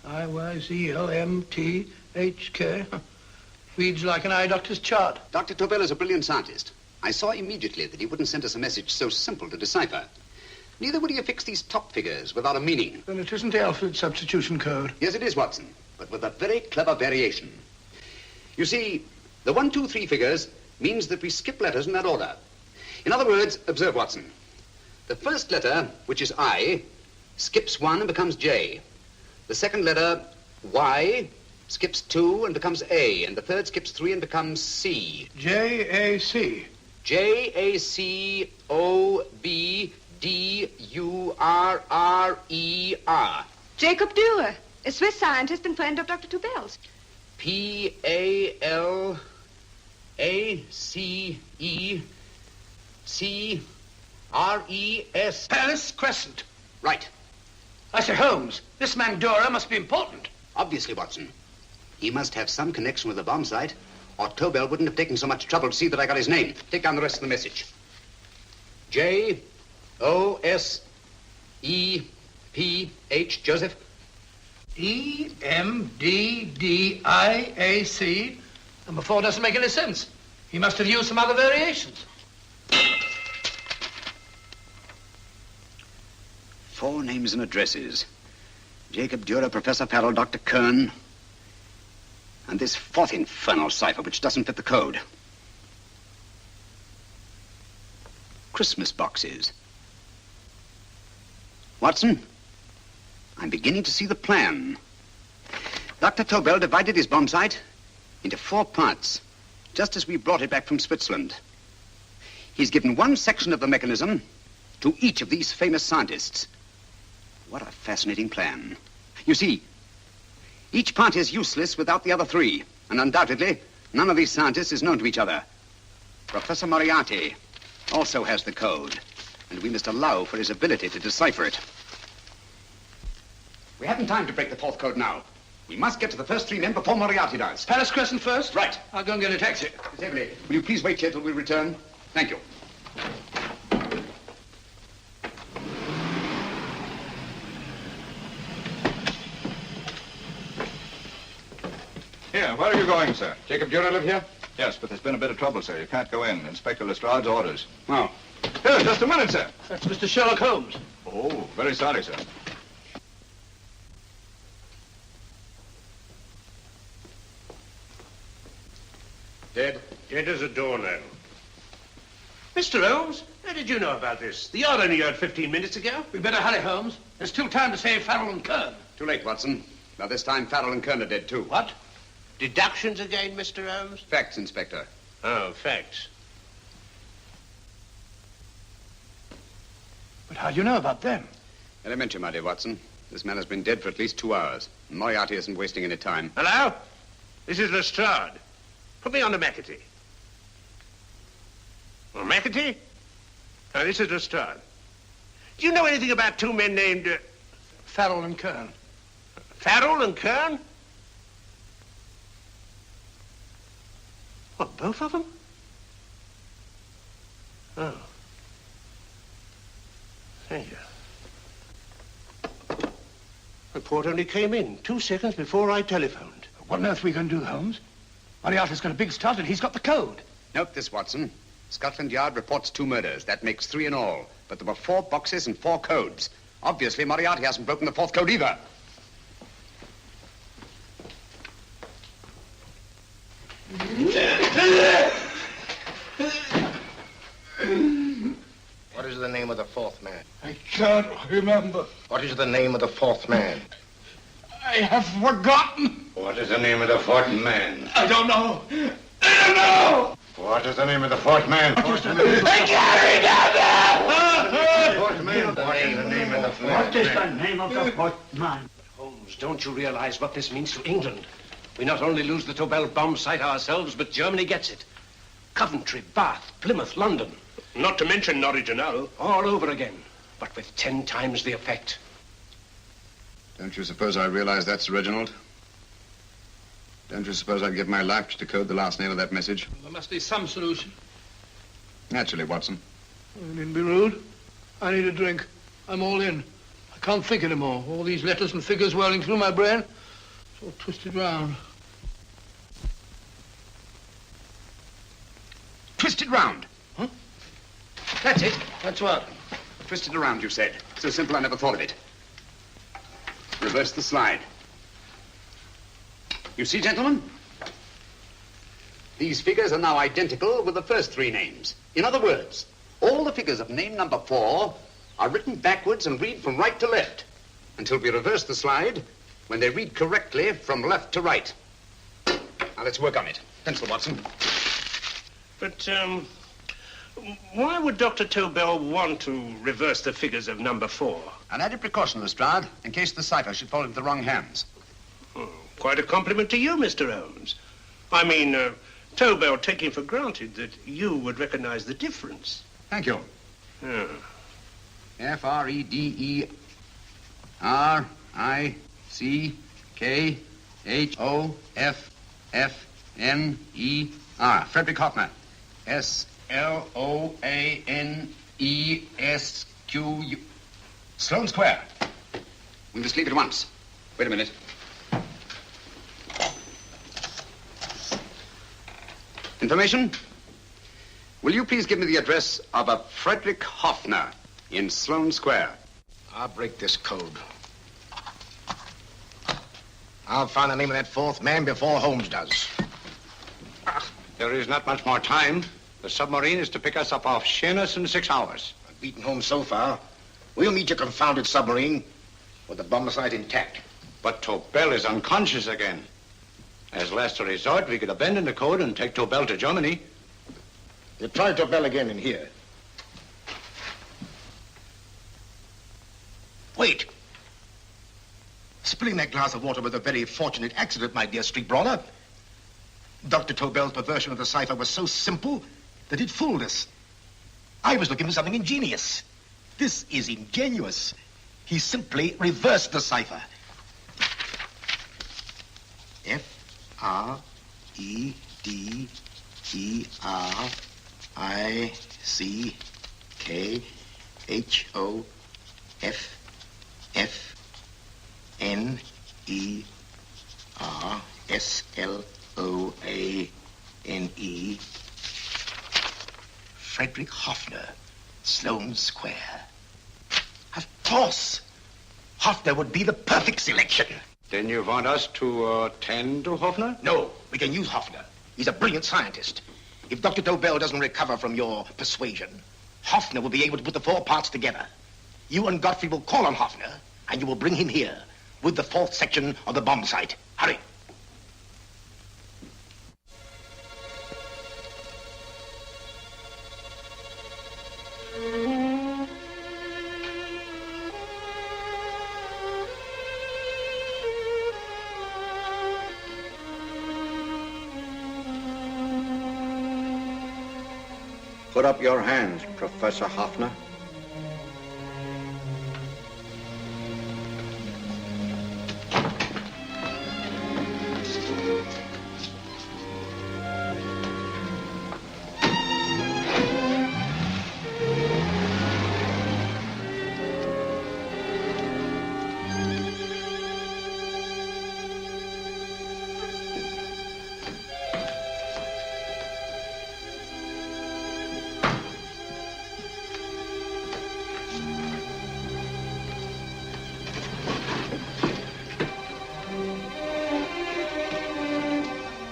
I-Y-Z-L-M-T-H-K. Reads like an eye doctor's chart. Dr. Tobel is a brilliant scientist. I saw immediately that he wouldn't send us a message so simple to decipher. Neither would he affix these top figures without a meaning. Then it isn't the alphabet substitution code. Yes, it is, Watson, but with a very clever variation. You see, the 1, 2, 3 figures means that we skip letters in that order. In other words, observe, Watson. The first letter, which is I, skips 1 and becomes J. The second letter, Y, skips 2 and becomes A. And the third skips 3 and becomes C. J-A-C. J-A-C-O-B-D-U-R-R-E-R. Jacob Dürer, a Swiss scientist and friend of Dr. Tobel's. P-A-L-A-C-E-C-R-E-S. Palace Crescent. Right. I say, Holmes, this man Dürer must be important. Obviously, Watson. He must have some connection with the bomb site, or Tobel wouldn't have taken so much trouble to see that I got his name. Take down the rest of the message. J-O-S-E-P-H, Joseph. E-M-D-D-I-A-C. Number 4 doesn't make any sense. He must have used some other variations. 4 names and addresses. Jacob Dürer, Professor Farrell, Dr. Kaaren, and this 4th infernal cipher, which doesn't fit the code. Christmas boxes. Watson, I'm beginning to see the plan. Dr. Tobel divided his bomb site into 4 parts, just as we brought it back from Switzerland. He's given one section of the mechanism to each of these famous scientists. What a fascinating plan. You see, each part is useless without the other 3, and undoubtedly, none of these scientists is known to each other. Professor Moriarty also has the code, and we must allow for his ability to decipher it. We haven't time to break the 4th code now. We must get to the first 3 men before Moriarty does. Palace Crescent first? Right. I'll go and get a taxi. Miss Eberly, will you please wait here till we return? Thank you. Here, where are you going, sir? Jacob Dürer live here? Yes, but there's been a bit of trouble, sir. You can't go in. Inspector Lestrade's orders. Oh. Here, just a minute, sir. That's Mr. Sherlock Holmes. Oh, very sorry, sir. Dead? Dead as a doornail. Mr. Holmes, how did you know about this? The yard only heard 15 minutes ago. We'd better hurry, Holmes. There's still time to save Farrell and Kern. Too late, Watson. Now, this time, Farrell and Kern are dead, too. What? Deductions again, Mr. Holmes? Facts, Inspector. Oh, facts. But how do you know about them? Elementary, my dear Watson. This man has been dead for at least 2 hours. Moriarty isn't wasting any time. Hello? This is Lestrade. Put me on to McAtee. Well, McAtee? Now, this is Lestrade. Do you know anything about two men named... Farrell and Kern. Farrell and Kern? What, both of them? Oh. Thank you. Report only came in 2 seconds before I telephoned. What on earth are we going to do, Holmes? Moriarty's got a big start and he's got the code. Note this, Watson. Scotland Yard reports 2 murders. That makes 3 in all. But there were 4 boxes and 4 codes. Obviously, Moriarty hasn't broken the 4th code either. What is the name of the 4th man? I can't remember. What is the name of the 4th man? I have forgotten. What is the name of the 4th man? I don't know. I don't know. What is the name of the 4th man? I can't remember. 4th man. What is the name of the 4th man? What is the name of the 4th man? Holmes, don't you realize what this means to England? We not only lose the Tobel bomb site ourselves, but Germany gets it. Coventry, Bath, Plymouth, London. Not to mention Norwich and Hull. All over again, but with 10 times the effect. Don't you suppose I realize that's Reginald? Don't you suppose I'd give my life to decode the last name of that message? There must be some solution. Naturally, Watson. I needn't be rude. I need a drink. I'm all in. I can't think anymore. All these letters and figures whirling through my brain. It's all twisted round. Twisted round? Huh? That's it. That's what? Twisted around, you said. So simple, I never thought of it. Reverse the slide. You see, gentlemen? These figures are now identical with the first 3 names. In other words, all the figures of name number 4 are written backwards and read from right to left until we reverse the slide when they read correctly from left to right. Now, let's work on it. Pencil, Watson. But, why would Dr. Tobel want to reverse the figures of number 4? An added precaution, Lestrade, in case the cipher should fall into the wrong hands. Oh, quite a compliment to you, Mr. Holmes. I mean, Tobel taking for granted that you would recognize the difference. Thank you. Oh. F-R-E-D-E-R-I-C-K-H-O-F-F-N-E-R. Frederick Hoffner. S-L-O-A-N-E-S-Q-U. Sloane Square. We must leave at once. Wait a minute. Information? Will you please give me the address of a Frederick Hoffner in Sloane Square? I'll break this code. I'll find the name of that 4th man before Holmes does. There is not much more time. The submarine is to pick us up off Sheerness in 6 hours. I've beaten Holmes so far. We'll meet your confounded submarine with the bomb site intact. But Tobel is unconscious again. As last resort, we could abandon the code and take Tobel to Germany. You try Tobel again in here. Wait. Spilling that glass of water was a very fortunate accident, my dear street brawler. Dr. Tobel's perversion of the cipher was so simple that it fooled us. I was looking for something ingenious. This is ingenious. He simply reversed the cipher. F-R-E-D-E-R-I-C-K-H-O-F-F-N-E-R-S-L-O-A-N-E. Frederick Hoffner, Sloane Square. Of course. Hoffner would be the perfect selection. Then you want us to tend to Hoffner? No, we can use Hoffner. He's a brilliant scientist. If Dr. Tobel doesn't recover from your persuasion, Hoffner will be able to put the 4 parts together. You and Godfrey will call on Hoffner, and you will bring him here with the 4th section of the bomb site. Hurry. Put up your hands, Professor Hoffner.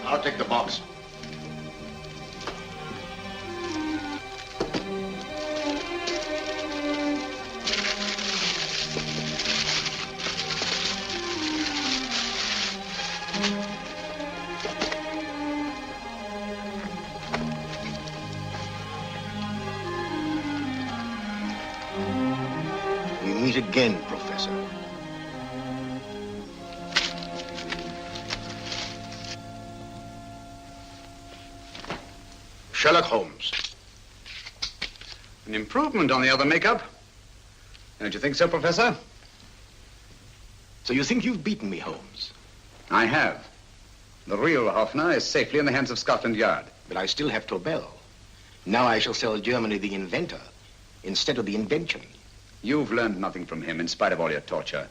I'll take the box. We meet again, Professor. Sherlock Holmes. An improvement on the other makeup. Don't you think so, Professor? So you think you've beaten me, Holmes? I have. The real Hoffner is safely in the hands of Scotland Yard. But I still have Tobel. Now I shall sell Germany the inventor instead of the invention. You've learned nothing from him in spite of all your torture.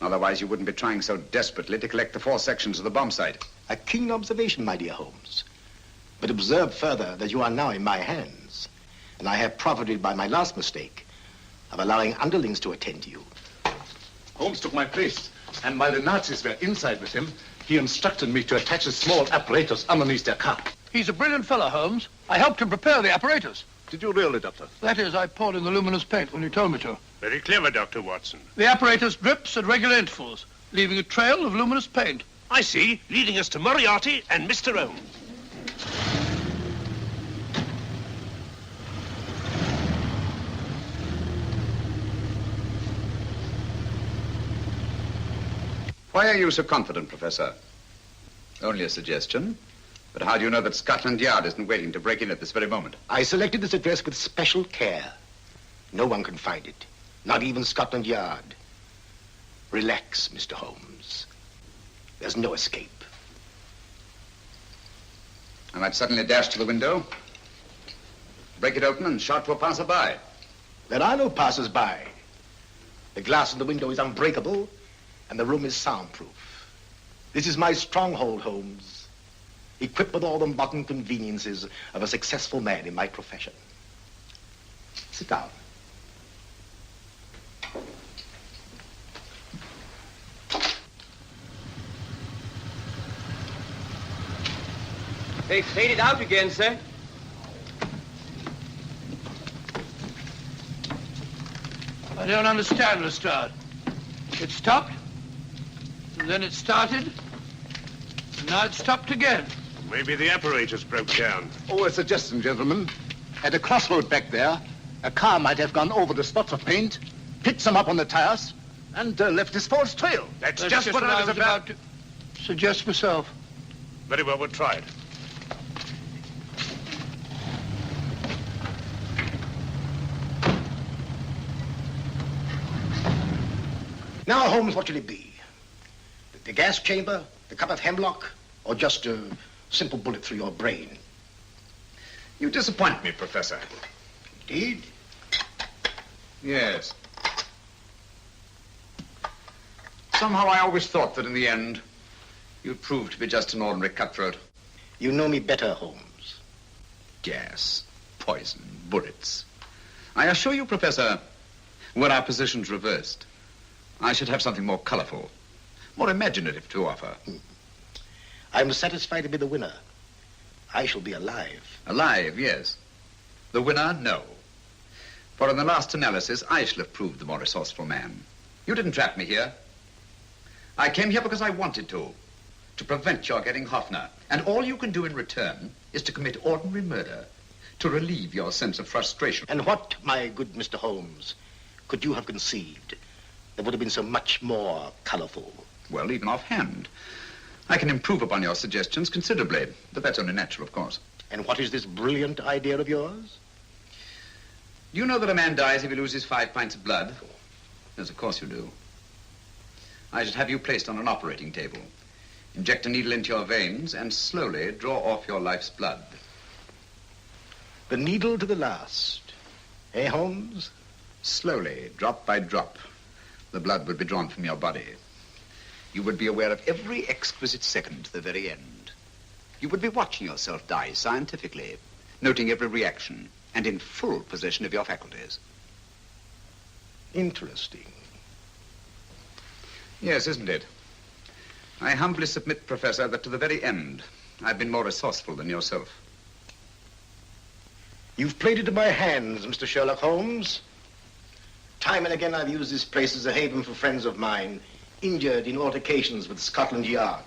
Otherwise, you wouldn't be trying so desperately to collect the 4 sections of the bomb site. A keen observation, my dear Holmes. But observe further that you are now in my hands, and I have profited by my last mistake of allowing underlings to attend to you. Holmes took my place, and while the Nazis were inside with him, he instructed me to attach a small apparatus underneath their car. He's a brilliant fellow, Holmes. I helped him prepare the apparatus. Did you really, Doctor? That is, I poured in the luminous paint when you told me to. Very clever, Dr. Watson. The apparatus drips at regular intervals, leaving a trail of luminous paint. I see, leading us to Moriarty and Mr. Holmes. Why are you so confident, Professor? Only a suggestion. But how do you know that Scotland Yard isn't waiting to break in at this very moment? I selected this address with special care. No one can find it, not even Scotland Yard. Relax, Mr. Holmes. There's no escape. I might suddenly dash to the window, break it open, and shout to a passerby. There are no passers-by. The glass in the window is unbreakable, and the room is soundproof. This is my stronghold, Holmes, equipped with all the modern conveniences of a successful man in my profession. Sit down. They faded out again, sir. I don't understand, Lestrade. It stopped, and then it started, and now it stopped again. Maybe the apparatus broke down. Oh, a suggestion, gentlemen. At a crossroad back there, a car might have gone over the spots of paint, picked them up on the tires, and left this false trail. That's just what I was about to suggest myself. Very well, we'll try it. Now, Holmes, what should it be? The gas chamber, the cup of hemlock, or just a simple bullet through your brain? You disappoint me, Professor. Indeed? Yes. Somehow I always thought that in the end, you'd prove to be just an ordinary cutthroat. You know me better, Holmes. Gas, poison, bullets. I assure you, Professor, were our positions reversed, I should have something more colorful, more imaginative to offer. I'm satisfied to be the winner. I shall be alive. Alive, yes. The winner, no. For in the last analysis, I shall have proved the more resourceful man. You didn't trap me here. I came here because I wanted to prevent your getting Hoffner. And all you can do in return is to commit ordinary murder to relieve your sense of frustration. And what, my good Mr. Holmes, could you have conceived that would have been so much more colorful? Well, even offhand. I can improve upon your suggestions considerably, but that's only natural, of course. And what is this brilliant idea of yours? Do you know that a man dies if he loses 5 pints of blood? Yes, of course you do. I should have you placed on an operating table. Inject a needle into your veins and slowly draw off your life's blood. The needle to the last. Eh, Holmes? Slowly, drop by drop, the blood would be drawn from your body. You would be aware of every exquisite second to the very end. You would be watching yourself die scientifically, noting every reaction, and in full possession of your faculties. Interesting. Yes, isn't it? I humbly submit, Professor, that to the very end, I've been more resourceful than yourself. You've played into my hands, Mr. Sherlock Holmes. Time and again I've used this place as a haven for friends of mine, injured in altercations with Scotland Yard.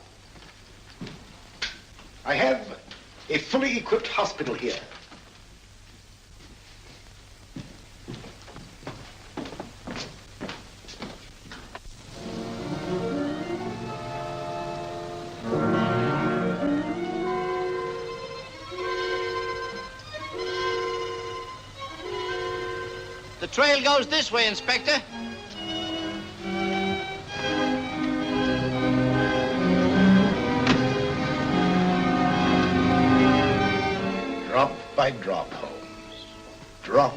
I have a fully equipped hospital here. The trail goes this way, Inspector. Drop by drop, Holmes. Drop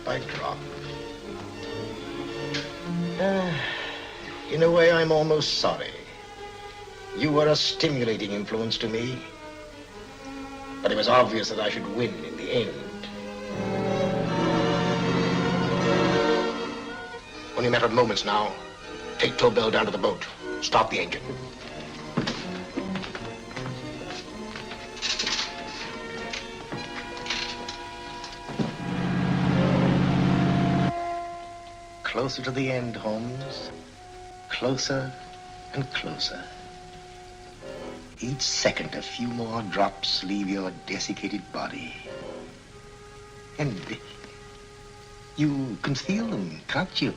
by drop. In a way, I'm almost sorry. You were a stimulating influence to me. But it was obvious that I should win in the end. Only a matter of moments now. Take Tobel down to the boat. Stop the engine. Closer to the end, Holmes. Closer and closer. Each second, a few more drops leave your desiccated body. And you can feel them, can't you?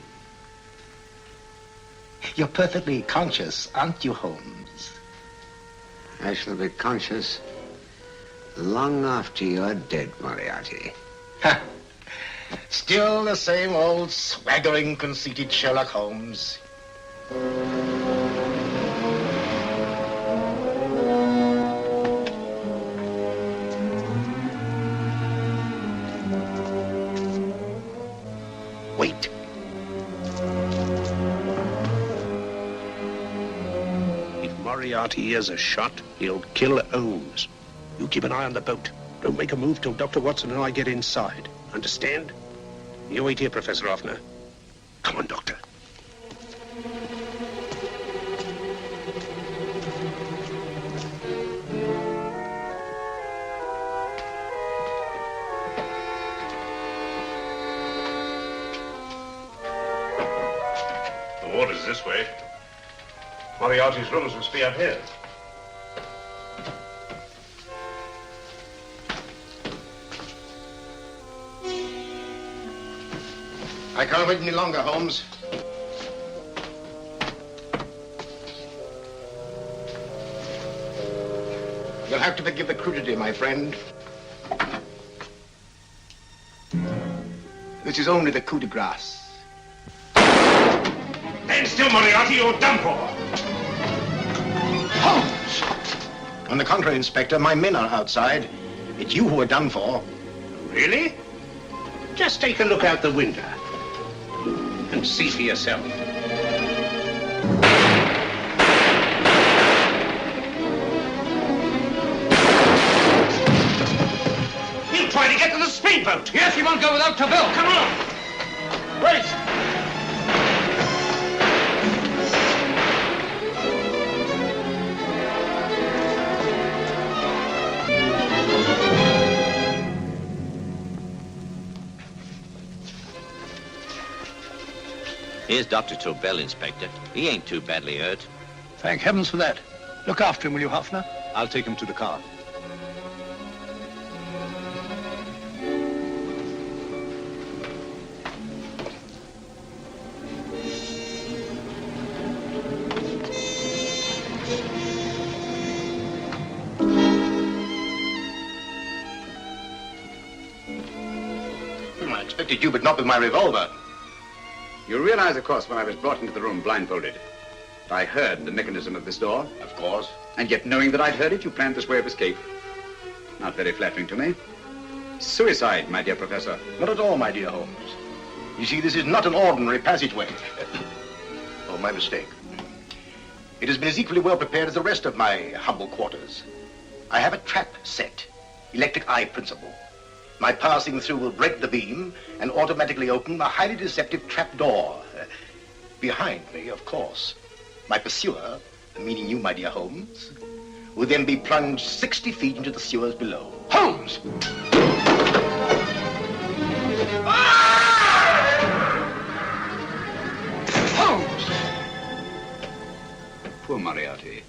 You're perfectly conscious, aren't you, Holmes? I shall be conscious long after you're dead, Moriarty. Ha! Still the same old swaggering, conceited Sherlock Holmes. Wait. If Moriarty hears a shot, he'll kill Holmes. You keep an eye on the boat. Don't make a move till Dr. Watson and I get inside. Understand? You wait here, Professor Hoffner. Come on, Doctor. The water's this way. Moriarty's rooms must be up here. I can't wait any longer, Holmes. You'll have to forgive the crudity, my friend. This is only the coup de grace. Stand still, Moriarty, you're done for. Holmes! On the contrary, Inspector, my men are outside. It's you who are done for. Really? Just take a look out the window and see for yourself. He'll try to get to the speedboat. Yes, he won't go without Tobel. Come on. Wait! Here's Dr. Tobel, Inspector. He ain't too badly hurt. Thank heavens for that. Look after him, will you, Hoffner? I'll take him to the car. I expected you, but not with my revolver. You realize, of course, when I was brought into the room blindfolded, I heard the mechanism of this door. Of course. And yet, knowing that I'd heard it, you planned this way of escape. Not very flattering to me. Suicide, my dear Professor. Not at all, my dear Holmes. You see, this is not an ordinary passageway. Oh, my mistake. It has been as equally well prepared as the rest of my humble quarters. I have a trap set, electric eye principle. My passing through will break the beam and automatically open a highly deceptive trap door. Behind me, of course, my pursuer, meaning you, my dear Holmes, will then be plunged 60 feet into the sewers below. Holmes! Holmes! Poor Moriarty.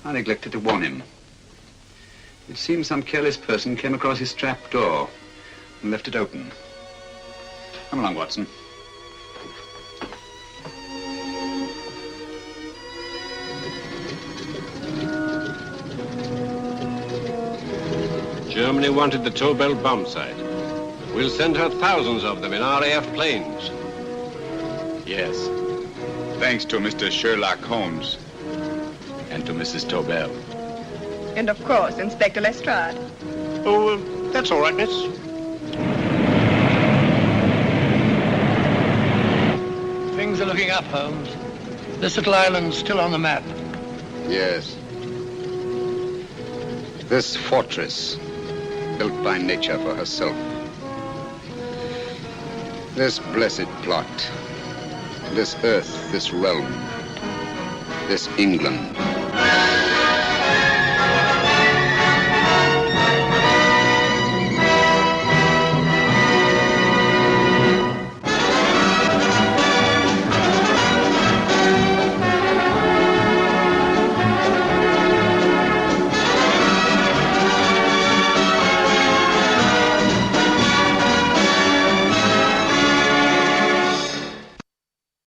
I neglected to warn him. It seems some careless person came across his trap door and left it open. Come along, Watson. Germany wanted the Tobel bomb site. We'll send her thousands of them in RAF planes. Yes. Thanks to Mr. Sherlock Holmes and to Mrs. Tobel. And of course, Inspector Lestrade. Oh, that's all right, miss. Things are looking up, Holmes. This little island's still on the map. Yes. This fortress, built by nature for herself. This blessed plot. This earth, this realm. This England.